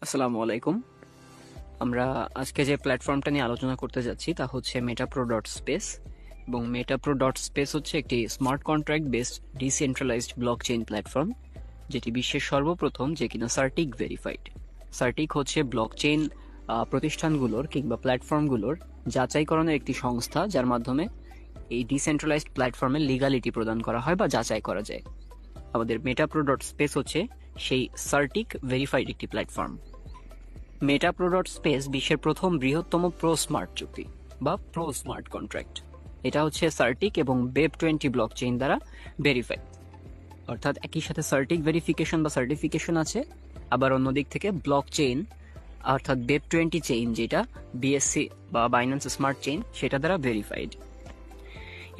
আসসালামু আলাইকুম। আমরা আজকে যে প্ল্যাটফর্মটা নিয়ে আলোচনা করতে যাচ্ছি তা হচ্ছে মেটাপ্রো ডট স্পেস, এবং মেটাপ্রো ডট স্পেস হচ্ছে একটি smart contract based decentralised blockchain platform, যেটি বিশ্বের সর্বপ্রথম যে কিনা সার্টিক ভেরিফাইড। সার্টিক হচ্ছে ব্লকচেইন প্রতিষ্ঠানগুলোর কিংবা প্ল্যাটফর্মগুলোর যাচাইকরণের একটি সংস্থা, যার মাধ্যমে এই ডিসেন্ট্রালাইজড প্ল্যাটফর্মের লিগালিটি প্রদান করা হয় বা যাচাই করা যায়। আমাদের মেটাপ্রো ডট স্পেস হচ্ছে সেই সার্টিক ভেরিফাইড একটি প্ল্যাটফর্ম। মেটাপ্রো ডট স্পেস বিশ্বের প্রথম বৃহত্তম প্রো স্মার্ট চুক্তি বা প্রো স্মার্ট কন্ট্রাক্ট। এটা হচ্ছে সার্টিক এবং Web20 ব্লকচেইন দ্বারা ভেরিফাইড, অর্থাৎ একই সাথে সার্টিক ভেরিফিকেশন বা সার্টিফিকেশন আছে, আবার অন্যদিক থেকে ব্লকচেইন অর্থাৎ Web20 চেইন, যেটা বিএসসি বা বাইন্যান্স স্মার্ট চেইন, সেটা দ্বারা ভেরিফাইড।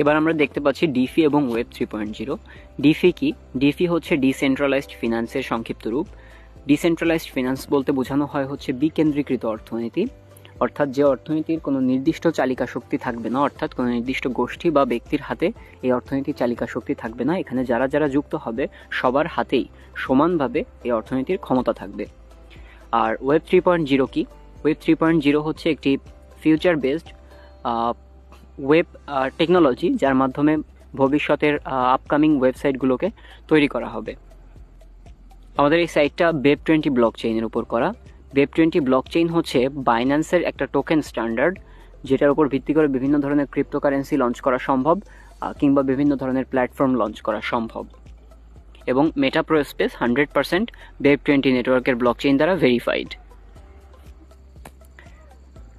এবার আমরা দেখতে পাচ্ছি ডিফি এবং ওয়েব 3.0। ডিফি কি? ডিফি হচ্ছে ডিসেন্ট্রালাইজড ফিনান্সের সংক্ষিপ্ত রূপ। ডিসেন্ট্রালাইজড ফিনান্স বলতে বোঝানো হয় হচ্ছে বিকেন্দ্রীকৃত অর্থনীতি, অর্থাৎ যে অর্থনীতির কোনো নির্দিষ্ট চালিকা শক্তি থাকবে না, অর্থাৎ কোনো নির্দিষ্ট গোষ্ঠী বা ব্যক্তির হাতে এই অর্থনীতির চালিকা শক্তি থাকবে না। এখানে যারা যারা যুক্ত হবে সবার হাতেই সমানভাবে এই অর্থনীতির ক্ষমতা থাকবে। আর ওয়েব 3.0 কি? ওয়েব 3.0 হচ্ছে একটি ফিউচার বেসড ওয়েব টেকনোলজি, যার মাধ্যমে ভবিষ্যতের আপকামিং ওয়েবসাইটগুলোকে তৈরি করা হবে। আমাদের এই সাইটটা Web20 ব্লকচেইনের উপর করা। Web20 ব্লকচেইন হচ্ছে বাইন্যান্সের একটা টোকেন স্ট্যান্ডার্ড, যেটার উপর ভিত্তি করে বিভিন্ন ধরনের ক্রিপ্টোকারেন্সি লঞ্চ করা সম্ভব, কিংবা বিভিন্ন ধরনের প্ল্যাটফর্ম লঞ্চ করা সম্ভব। এবং মেটাপ্রো স্পেস 100% Web20 নেটওয়ার্কের ব্লকচেইন দ্বারা ভেরিফাইড।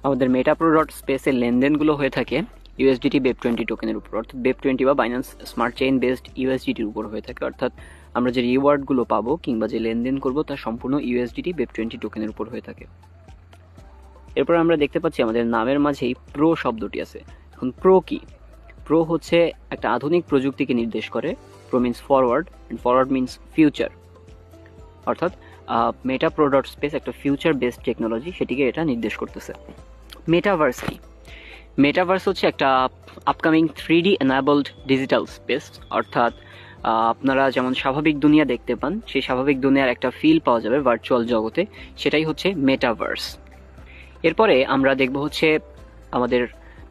আমাদের মেটাপ্রো ডট স্পেসের লেনদেনগুলো হয়ে থাকে ইউএসডিটি Web20 টোকেনের উপর, অর্থাৎ Web20 বা বাইন্যান্স স্মার্ট চেইন বেসড ইউএসডিটির উপর হয়ে থাকে। অর্থাৎ আমরা যে রিওয়ার্ডগুলো পাবো কিংবা যে লেনদেন করবো তা সম্পূর্ণ ইউএসডিটি Web20 টোকেনের উপর হয়ে থাকে। এরপর আমরা দেখতে পাচ্ছি আমাদের নামের মাঝেই প্রো শব্দটি আছে। এখন প্রো কি? প্রো হচ্ছে একটা আধুনিক প্রযুক্তিকে নির্দেশ করে। Pro means forward, and forward means future. অর্থাৎ মেটাপ্রো ডট স্পেস একটা ফিউচার বেসড টেকনোলজি, সেটিকে এটা নির্দেশ করতেছে। মেটাভার্স কি? মেটাভার্স হচ্ছে একটা upcoming 3D enabled digital space, অর্থাৎ আপনারা যেমন স্বাভাবিক দুনিয়া দেখতে পান, সেই স্বাভাবিক দুনিয়ার একটা ফিল পাওয়া যাবে ভার্চুয়াল জগতে, সেটাই হচ্ছে মেটাভার্স। এরপরে আমরা দেখব হচ্ছে আমাদের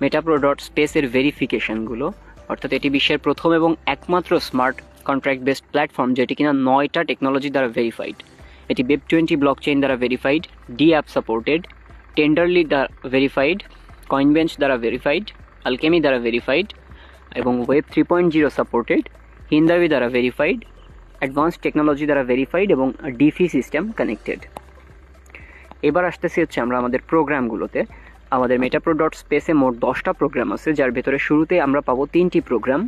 মেটাপ্রো ডট স্পেসের ভেরিফিকেশনগুলো, অর্থাৎ এটি বিশ্বের প্রথম এবং একমাত্র স্মার্ট কন্ট্রাক্ট বেসড প্ল্যাটফর্ম যেটি কিনা 9টা টেকনোলজি দ্বারা ভেরিফাইড। এটি Web20 ব্লকচেইন দ্বারা ভেরিফাইড, ডি অ্যাপ সাপোর্টেড, টেন্ডারলি দ্বারা ভেরিফাইড, কয়েনবেঞ্চ দ্বারা ভেরিফাইড, আলকেমি দ্বারা ভেরিফাইড, এবং ওয়েব 3.0 সাপোর্টেড, হিন্দাবি দ্বারা ভেরিফাইড, অ্যাডভান্স টেকনোলজি দ্বারা ভেরিফাইড, এবং ডিফি সিস্টেম কানেক্টেড। এবার আসতেছি হচ্ছে আমরা আমাদের প্রোগ্রামগুলোতে। আমাদের মেটাপ্রো ডট স্পেসে মোট 10টা প্রোগ্রাম আছে, যার ভেতরে শুরুতে আমরা পাবো 3টি প্রোগ্রাম: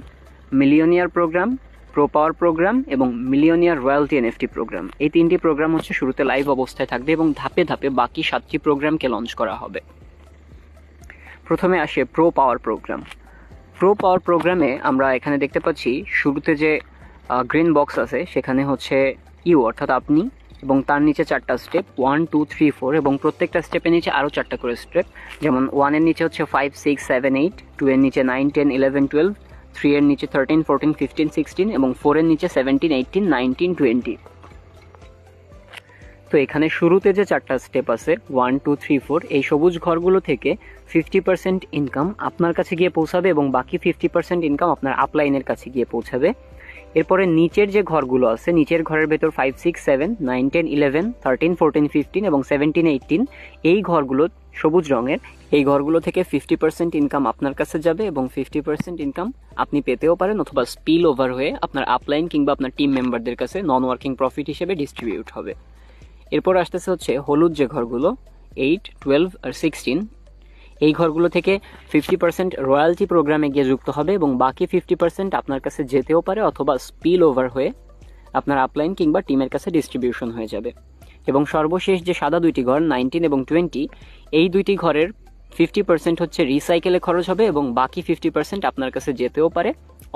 মিলিয়নিয়ার প্রোগ্রাম, প্রো পাওয়ার প্রোগ্রাম এবং মিলিয়নিয়ার রয়্যালটি এনএফটি প্রোগ্রাম। এই 3টি প্রোগ্রাম হচ্ছে শুরুতে লাইভ অবস্থায় থাকবে এবং ধাপে ধাপে বাকি 7টি প্রোগ্রামকে লঞ্চ করা হবে। প্রথমে আসে প্রো পাওয়ার প্রোগ্রাম। প্রো পাওয়ার প্রোগ্রামে আমরা এখানে দেখতে পাচ্ছি শুরুতে যে গ্রিন বক্স আছে সেখানে হচ্ছে ইউ অর্থাৎ আপনি, এবং তার নিচে 4টা স্টেপ 1 2 3 4, এবং প্রত্যেকটা স্টেপের নিচে আরও 4টা করে স্টেপ। যেমন 1 এর নিচে হচ্ছে 5 6 7 8, 2 এর নিচে 9 10 11 12, 3 এর নিচে 13 14 15 16, এবং 4 এর নিচে 17 18 19 20। তো এখানে শুরুতে যে 4টা স্টেপ আছে 1 2 3 4, এই সবুজ ঘরগুলো থেকে 50% ইনকাম আপনার কাছে গিয়ে পৌঁছাবে এবং বাকি 50% ইনকাম আপনার আপলাইনের কাছে গিয়ে পৌঁছাবে। এরপরে নিচের যে ঘরগুলো আছে, নিচের ঘরের ভেতর 5 6 7 9 10 11 13 14 15 এবং 17 18, এই ঘরগুলো সবুজ রঙের, এই ঘরগুলো থেকে 50% ইনকাম আপনার কাছে যাবে এবং 50% ইনকাম আপনি পেতেও পারেন, অথবা স্পিল ওভার হয়ে আপনার আপলাইন কিংবা আপনার টিম মেম্বারদের কাছে নন ওয়ার্কিং প্রফিট হিসেবে ডিস্ট্রিবিউট হবে। এরপর আসতেছে হচ্ছে হলুদ যে ঘরগুলো 8 12 আর 16, এই ঘরগুলো থেকে 50% রয়্যালটি প্রোগ্রামে গিয়ে যুক্ত হবে এবং বাকি 50% আপনার কাছে যেতেও পারে, অথবা স্পিল ওভার হয়ে আপনার আপলাইন কিংবা টিমের কাছে ডিস্ট্রিবিউশন হয়ে যাবে। এবং সর্বশেষ যে সাদা দুইটি ঘর 19 এবং 20, এই দুইটি ঘরের 50% হচ্ছে রিসাইকেলে খরচ হবে এবং বাকি 50% আপনার কাছে যেতেও পারে,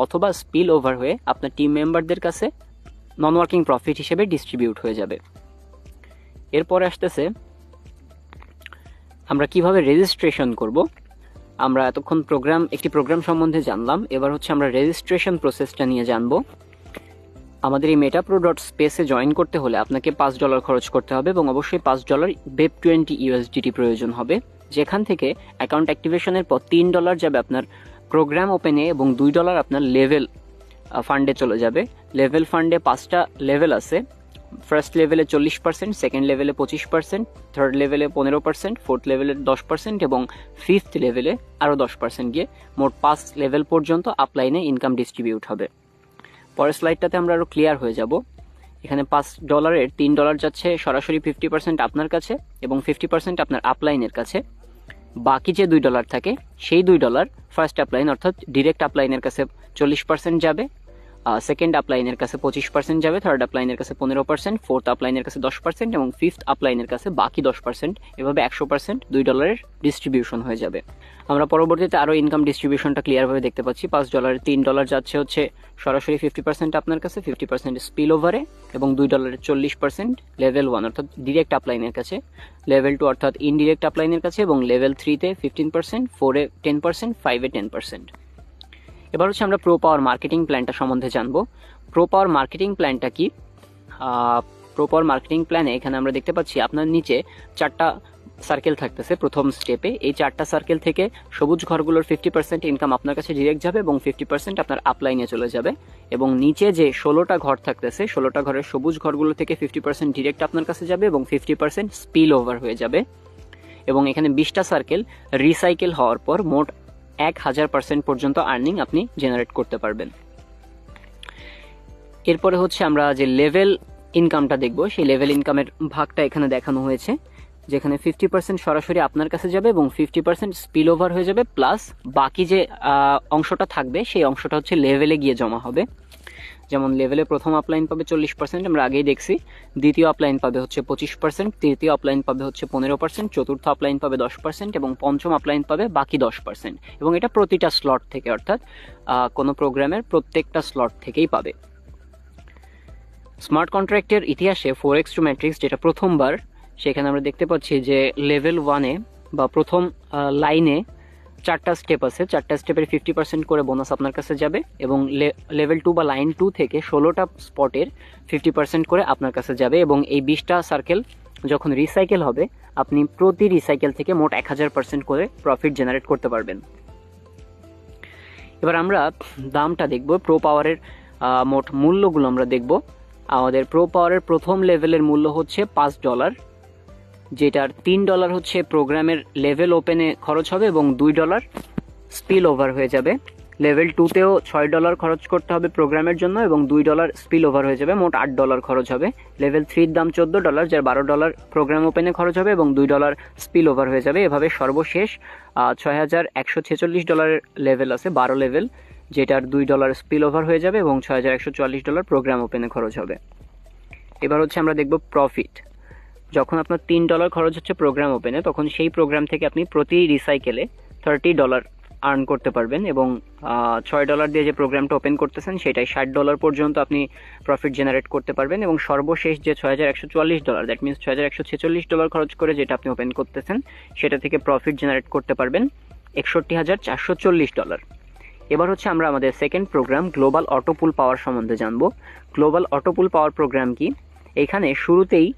অথবা স্পিল ওভার হয়ে আপনার টিম মেম্বারদের কাছে নন ওয়ার্কিং প্রফিট হিসেবে ডিস্ট্রিবিউট হয়ে যাবে। এরপরে আসতেছে আমরা কিভাবে রেজিস্ট্রেশন করব। আমরা এতক্ষণ একটি প্রোগ্রাম সম্বন্ধে জানলাম, এবার হচ্ছে আমরা রেজিস্ট্রেশন প্রসেসটা নিয়ে জানব। আমাদের এই মেটাপ্রো ডট স্পেসে জয়েন করতে হলে আপনাকে $5 খরচ করতে হবে এবং অবশ্যই $5 BEP20 USDT প্রয়োজন হবে, যেখান থেকে অ্যাকাউন্ট অ্যাক্টিভেশনের পর $3 যাবে আপনার প্রোগ্রাম ওপেনে এবং $2 আপনার লেভেল ফান্ডে চলে যাবে। লেভেল ফান্ডে 5টা লেভেল আছে। ফার্স্ট লেভেলে 40%, সেকেন্ড লেভেলে 25%, থার্ড লেভেলে 15%, ফোর্থ লেভেলে 10% এবং ফিফথ লেভেলে আরও 10% গিয়ে মোট 5 লেভেল পর্যন্ত আপলাইনে ইনকাম ডিস্ট্রিবিউট হবে। পরের স্লাইডটাতে আমরা আরও ক্লিয়ার হয়ে যাব। এখানে $5-এর $3 যাচ্ছে সরাসরি 50% আপনার কাছে এবং 50% আপনার আপলাইনের কাছে। বাকি যে $2 থাকে সেই $2 ফার্স্ট আপলাইন অর্থাৎ ডিরেক্ট আপলাইনের কাছে 40% যাবে, সেকেন্ড আপলাইনের কাছে 25% যাবে, থার্ড আপলাইনের কাছে 15%, ফোর্থ আপলাইনের কাছে 10% এবং ফিফথ আপলাইনের কাছে বাকি 10%। এভাবে 100% $2 ডিস্ট্রিবিউশন হয়ে যাবে। আমরা পরবর্তীতে আরও ইনকাম ডিস্ট্রিবিউশনটা ক্লিয়ারভাবে দেখতে পাচ্ছি। $5-এর $3 যাচ্ছে হচ্ছে সরাসরি 50% আপনার কাছে, 50% স্পিল ওভারে এবং $2-এর 40% লেভেল 1 অর্থাৎ ডিরেক্ট আপলাইনের কাছে, লেভেল 2 অর্থাৎ ইনডিরেক্ট আপলাইনের কাছে এবং লেভেল 3-তে 15%, 4-এ 10%, 5-এ 10%। এবার হচ্ছে আমরা প্রো পাওয়ার মার্কেটিং প্ল্যানটা সম্বন্ধে জানবো। প্রো পাওয়ার মার্কেটিং প্ল্যানটা কি? প্রো পাওয়ার মার্কেটিং প্ল্যানে এখানে আমরা দেখতে পাচ্ছি আপনার নিচে 4টা সার্কেল থাকতেছে প্রথম স্টেপে। এই 4টা সার্কেল থেকে সবুজ ঘরগুলোর 50% ইনকাম আপনার কাছে ডিরেক্ট যাবে এবং 50% আপনার আপলাইনে চলে যাবে এবং নিচে যে 16টা ঘর থাকতেছে 16টা ঘরের সবুজ ঘরগুলো থেকে 50% ডিরেক্ট আপনার কাছে যাবে এবং 50% স্পিল ওভার হয়ে যাবে এবং এখানে 20টা সার্কেল রিসাইকেল হওয়ার পর মোট 1000% পর্যন্ত আর্নিং আপনি জেনারেট করতে পারবেন। এরপরে হচ্ছে আমরা যে লেভেল ইনকামটা দেখব, সেই লেভেল ইনকামের ভাগটা এখানে দেখানো হয়েছে, যেখানে 50% সরাসরি আপনার কাছে যাবে এবং 50% স্পিল ওভার হয়ে যাবে, প্লাস বাকি যে অংশটা থাকবে সেই অংশটা হচ্ছে লেভেলে গিয়ে জমা হবে। যেমন লেভেলে প্রথম আপলাইন পাবে 40%, আমরা আগেই দেখছি। দ্বিতীয় আপলাইন পাবে হচ্ছে 25%, তৃতীয় আপলাইন পাবে হচ্ছে 15%, চতুর্থ আপলাইন পাবে 10% এবং পঞ্চম আপলাইন পাবে বাকি 10%। এবং এটা প্রতিটা স্লট থেকে, অর্থাৎ কোনো প্রোগ্রামের প্রত্যেকটা স্লট থেকেই পাবে। স্মার্ট কন্ট্রাক্টের ইতিহাসে ফোরেক্স টু ম্যাট্রিক্স যেটা প্রথমবার, সেখানে আমরা দেখতে পাচ্ছি যে লেভেল 1-এ বা প্রথম লাইনে 4টা স্টেপ আছে। 4টা স্টেপের 50% করে বোনাস আপনার কাছে যাবে এবং লেভেল 2 বা লাইন 2 থেকে 16টা স্পটের 50% করে আপনার কাছে যাবে এবং এই 20টা সার্কেল যখন রিসাইকেল হবে আপনি প্রতি রিসাইকেল থেকে মোট 1000% করে প্রফিট জেনারেট করতে পারবেন। এবার আমরা দামটা দেখব। প্রো পাওয়ারের মোট মূল্যগুলো আমরা দেখব। আমাদের প্রো পাওয়ারের প্রথম লেভেলের মূল্য হচ্ছে $5, যেটার $3 হচ্ছে প্রোগ্রামের লেভেল ওপেনে খরচ হবে এবং $2 স্পিল ওভার হয়ে যাবে। লেভেল 2-তেও $6 খরচ করতে হবে প্রোগ্রামের জন্য এবং $2 স্পিল ওভার হয়ে যাবে, মোট $8 খরচ হবে। লেভেল 3-র দাম $14, যার $12 প্রোগ্রাম ওপেনে খরচ হবে এবং $2 স্পিল ওভার হয়ে যাবে। এভাবে সর্বশেষ $6146 লেভেল আছে, 12 লেভেল, যেটার $2 স্পিল ওভার হয়ে যাবে এবং $6144 প্রোগ্রাম ওপেনে খরচ হবে। এবার হচ্ছে আমরা দেখব প্রফিট। যখন আপনার $3 খরচ হচ্ছে প্রোগ্রাম ওপেনে, তখন সেই প্রোগ্রাম থেকে আপনি প্রতি রিসাইকেলে $30 আর্ন করতে পারবেন এবং $6 দিয়ে যে প্রোগ্রামটা ওপেন করতেছেন সেটাই $60 পর্যন্ত আপনি প্রফিট জেনারেট করতে পারবেন এবং সর্বশেষ যে $6144, দ্যাট মিনস $6146 খরচ করে যেটা আপনি ওপেন করতেছেন সেটা থেকে প্রফিট জেনারেট করতে পারবেন $61440। এবার হচ্ছে আমরা আমাদের সেকেন্ড প্রোগ্রাম গ্লোবাল অটোপুল পাওয়ার সম্বন্ধে জানবো। গ্লোবাল অটোপুল পাওয়ার প্রোগ্রাম কি? এখানে শুরুতেই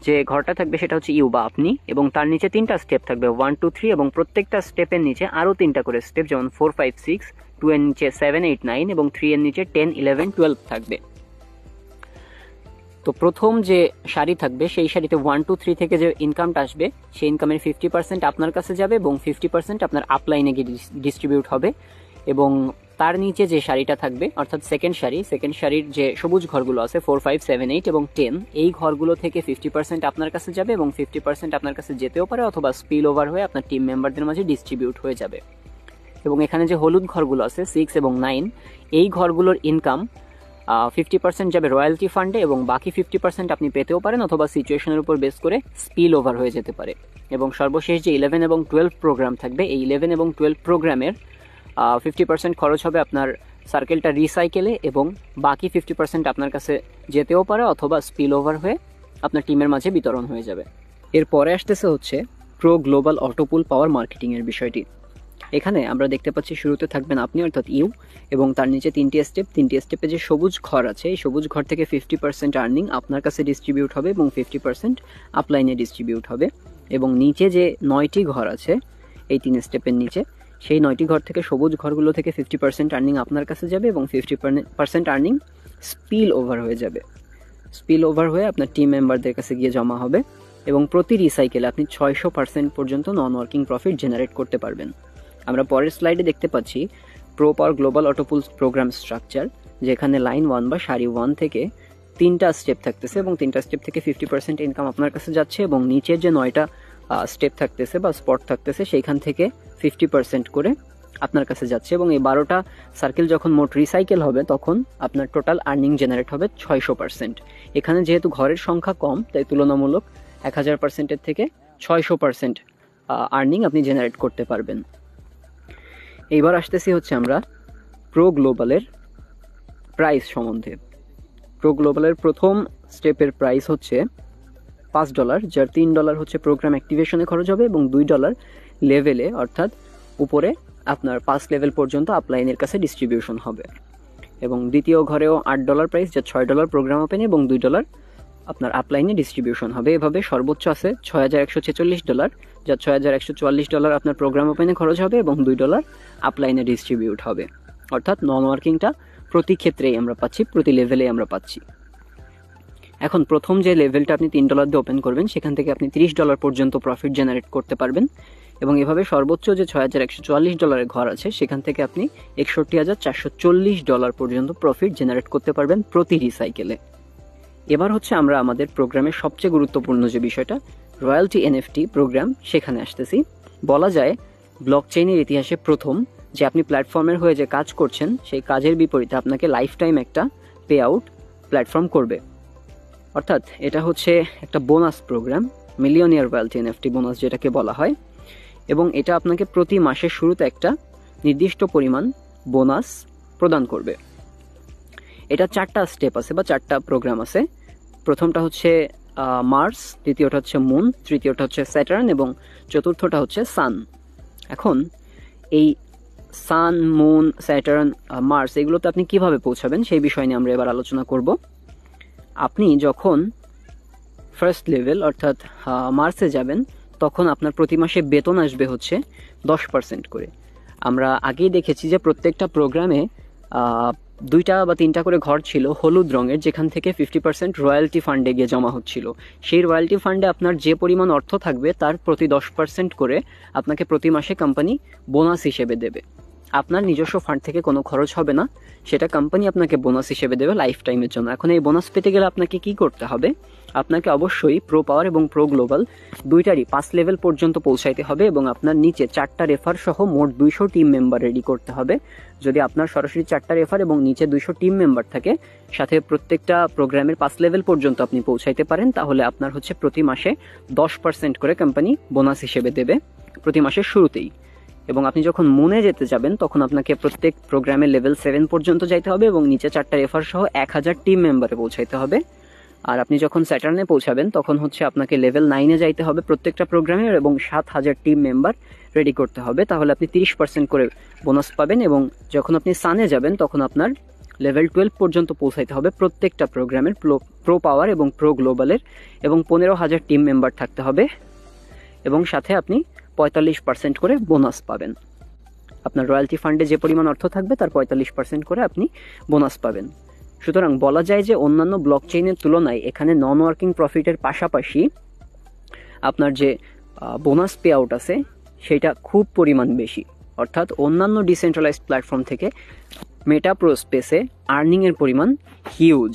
যে ঘরটা থাকবে সেটা হচ্ছে ইউ বা আপনি এবং তার নিচে 3টা স্টেপ থাকবে 1, 2, 3 এবং প্রত্যেকটা স্টেপের নিচে আরও 3টা করে স্টেপ, যেমন 4, 5, 6, 2 এর নিচে 7, 8, 9 এবং 3 এর নিচে 10, 11, 12 থাকবে। তো প্রথম যে সারি থাকবে সেই সারিতে 1, 2, 3 থেকে যে ইনকামটা আসবে সেই ইনকামের 50% আপনার কাছে যাবে এবং 50% আপনার আপলাইনে গিয়ে ডিস্ট্রিবিউট হবে এবং তার নিচে যে সারিটা থাকবে অর্থাৎ সেকেন্ড সারির যে সবুজ ঘরগুলো আছে 4, 5, 7, 8 এবং 10, এই ঘরগুলো থেকে 50% আপনার কাছে যাবে এবং 50% আপনার কাছে যেতেও পারে অথবা স্পিল ওভার হয়ে আপনার টিম মেম্বারদের মাঝে ডিস্ট্রিবিউট হয়ে যাবে। এবং এখানে যে হলুদ ঘরগুলো আছে 6 এবং 9, এই ঘরগুলোর ইনকাম 50% যাবে রয়্যালটি ফান্ডে এবং বাকি 50% আপনি পেতেও পারেন অথবা সিচুয়েশনের উপর বেস করে স্পিল ওভার হয়ে যেতে পারে। এবং সর্বশেষ যে 11 এবং 12 প্রোগ্রাম থাকবে, এই 11 এবং 12 প্রোগ্রামের 50% খরচ হবে আপনার সার্কেলটা রিসাইকেলে এবং বাকি 50% আপনার কাছে যেতেও পারে অথবা স্পিল ওভার হয়ে আপনার টিমের মাঝে বিতরণ হয়ে যাবে। এরপরে আসতেছে হচ্ছে প্রো গ্লোবাল অটোপুল পাওয়ার মার্কেটিংয়ের বিষয়টি। এখানে আমরা দেখতে পাচ্ছি শুরুতে থাকবেন আপনি অর্থাৎ ইউ, এবং তার নিচে তিনটি স্টেপে যে সবুজ ঘর আছে এই সবুজ ঘর থেকে 50% আর্নিং আপনার কাছে ডিস্ট্রিবিউট হবে এবং 50% আপলাইনে ডিস্ট্রিবিউট হবে। এবং নিচে যে 9টি ঘর আছে এই 3 স্টেপের নিচে, সেই 9টি ঘর থেকে সবুজ ঘরগুলো থেকে 50% আর্নিং আপনার কাছে যাবে এবং 50% আর্নিং স্পিল ওভার হয়ে যাবে। স্পিল ওভার হয়ে আপনার টিম মেম্বারদের কাছে গিয়ে জমা হবে এবং প্রতি রিসাইকেলে আপনি 600% পর্যন্ত নন ওয়ার্কিং প্রফিট জেনারেট করতে পারবেন। আমরা পরের স্লাইডে দেখতে পাচ্ছি প্রো পাওয়ার গ্লোবাল অটোপুলস প্রোগ্রাম স্ট্রাকচার, যেখানে লাইন 1 বা সারি 1 থেকে 3টা স্টেপ থাকতেছে এবং 3টা স্টেপ থেকে 50% ইনকাম আপনার কাছে যাচ্ছে এবং নিচের যে 9টা স্টেপ থাকতেছে বা স্পট থাকতেছে সেইখান থেকে 50% করে আপনার কাছে যাচ্ছে এবং এই 12টা সার্কেল যখন মোট রিসাইকেল হবে তখন আপনার টোটাল আর্নিং জেনারেট হবে 600%। এখানে যেহেতু ঘরের সংখ্যা কম তাই তুলনামূলক 1000%-এর থেকে 600% আর্নিং আপনি জেনারেট করতে পারবেন। এইবার আসতেছি হচ্ছে আমরা প্রো গ্লোবালের প্রাইস সম্বন্ধে। প্রো গ্লোবালের প্রথম স্টেপের প্রাইস হচ্ছে $5, যার $3 হচ্ছে প্রোগ্রাম অ্যাক্টিভেশনে খরচ হবে এবং $2 লেভেলে অর্থাৎ উপরে আপনার 5 লেভেল পর্যন্ত আপলাইনের কাছে ডিস্ট্রিবিউশন হবে। এবং দ্বিতীয় ঘরেও $8 প্রাইস, যা $6 প্রোগ্রাম ওপেনে এবং $2 আপনার আপলাইনে ডিস্ট্রিবিউশন হবে। এভাবে সর্বোচ্চ আছে $6146, যা $6144 আপনার প্রোগ্রাম ওপেনে খরচ হবে এবং $2 আপলাইনে ডিস্ট্রিবিউট হবে। অর্থাৎ নন ওয়ার্কিংটা প্রতি ক্ষেত্রেই আমরা পাচ্ছি, প্রতি লেভেলেই আমরা পাচ্ছি। এখন প্রথম যে লেভেলটা আপনি $3 দিয়ে ওপেন করবেন সেখান থেকে আপনি $30 পর্যন্ত প্রফিট জেনারেট করতে পারবেন এবং এভাবে সর্বোচ্চ যে $6144 ঘর আছে সেখান থেকে আপনি $61,440 পর্যন্ত প্রফিট জেনারেট করতে পারবেন প্রতি রিসাইকেলে। এবার হচ্ছে আমরা আমাদের প্রোগ্রামের সবচেয়ে গুরুত্বপূর্ণ যে বিষয়টা রয়্যালটি এনএফটি প্রোগ্রাম সেখানে আসতেছি। বলা যায় ব্লকচেইনের ইতিহাসে প্রথম যে আপনি প্ল্যাটফর্মের হয়ে যে কাজ করছেন সেই কাজের বিপরীতে আপনাকে লাইফ টাইম একটা পে আউট প্ল্যাটফর্ম করবে। অর্থাৎ এটা হচ্ছে একটা bonus program, millionaire royalty NFT bonus যেটাকে বলা হয়, এবং এটা আপনাকে প্রতি মাসের শুরুতে একটা নির্দিষ্ট পরিমাণ বোনাস প্রদান করবে। এটা 4টা স্টেপ আছে বা 4টা প্রোগ্রাম আছে। প্রথমটা হচ্ছে মার্স, দ্বিতীয়টা হচ্ছে মুন, তৃতীয়টা হচ্ছে স্যাটার্ন এবং চতুর্থটা হচ্ছে সান। এখন এই সান, মুন, স্যাটার্ন, মার্স এগুলোতে আপনি কিভাবে পৌঁছাবেন সেই বিষয় নিয়ে আমরা এবার আলোচনা করব। আপনি যখন ফার্স্ট লেভেল অর্থাৎ মার্সে যাবেন তখন আপনার প্রতি মাসে বেতন আসবে হচ্ছে 10% করে। আমরা আগেই দেখেছি যে প্রত্যেকটা প্রোগ্রামে 2টা বা 3টা করে ঘর ছিল হলুদ রঙের, যেখান থেকে 50% রয়্যালটি ফান্ডে গিয়ে জমা হচ্ছিল। সেই রয়্যালটি ফান্ডে আপনার যে পরিমাণ অর্থ থাকবে তার প্রতি 10% করে আপনাকে প্রতি মাসে কোম্পানি বোনাস হিসেবে দেবে। আপনার নিজস্ব ফান্ড থেকে কোনো খরচ হবে না, সেটা কোম্পানি আপনাকে বোনাস হিসেবে দেবে লাইফ টাইমের জন্য। এখন এই বোনাস পেতে গেলে আপনাকে কি করতে হবে? আপনাকে অবশ্যই প্রো পাওয়ার এবং প্রো গ্লোবাল দুইটারই 5 লেভেল পর্যন্ত পৌঁছাইতে হবে এবং আপনার নিচে 4টা রেফার সহ মোট 200 টিম মেম্বার রেডি করতে হবে। যদি আপনার সরাসরি 4টা রেফার এবং নিচে 200 টিম মেম্বার থাকে, সাথে প্রত্যেকটা প্রোগ্রামের 5 লেভেল পর্যন্ত আপনি পৌঁছাইতে পারেন, তাহলে আপনার হচ্ছে প্রতি মাসে 10% করে কোম্পানি বোনাস হিসেবে দেবে প্রতি মাসের শুরুতেই। এবং আপনি যখন মুনে যেতে যাবেন তখন আপনাকে প্রত্যেক প্রোগ্রামের লেভেল 7 পর্যন্ত যাইতে হবে এবং নিচে 4টা রেফার সহ 1000 টিম মেম্বারে পৌঁছাইতে হবে। আর আপনি যখন স্যাটার্নে পৌঁছাবেন তখন হচ্ছে আপনাকে লেভেল 9-এ যাইতে হবে প্রত্যেকটা প্রোগ্রামের এবং 7000 টিম মেম্বার রেডি করতে হবে, তাহলে আপনি 30% করে বোনাস পাবেন। এবং যখন আপনি সানে যাবেন তখন আপনার লেভেল 12 পর্যন্ত পৌঁছাইতে হবে প্রত্যেকটা প্রোগ্রামের প্রো পাওয়ার এবং প্রো গ্লোবালের, এবং 15,000 টিম মেম্বার থাকতে হবে এবং সাথে আপনি 45% করে বোনাস পাবেন। আপনার রয়্যালটি ফান্ডে যে পরিমাণ অর্থ থাকবে তার 45% করে আপনি বোনাস পাবেন। সুতরাং বলা যায় যে অন্যান্য ব্লকচেইনের তুলনায় এখানে নন ওয়ার্কিং প্রফিটের পাশাপাশি আপনার যে বোনাস পে আউট আছে সেটা খুব পরিমাণ বেশি। অর্থাৎ অন্যান্য ডিসেন্ট্রালাইজড প্ল্যাটফর্ম থেকে মেটা প্রো স্পেসে আর্নিংয়ের পরিমাণ হিউজ।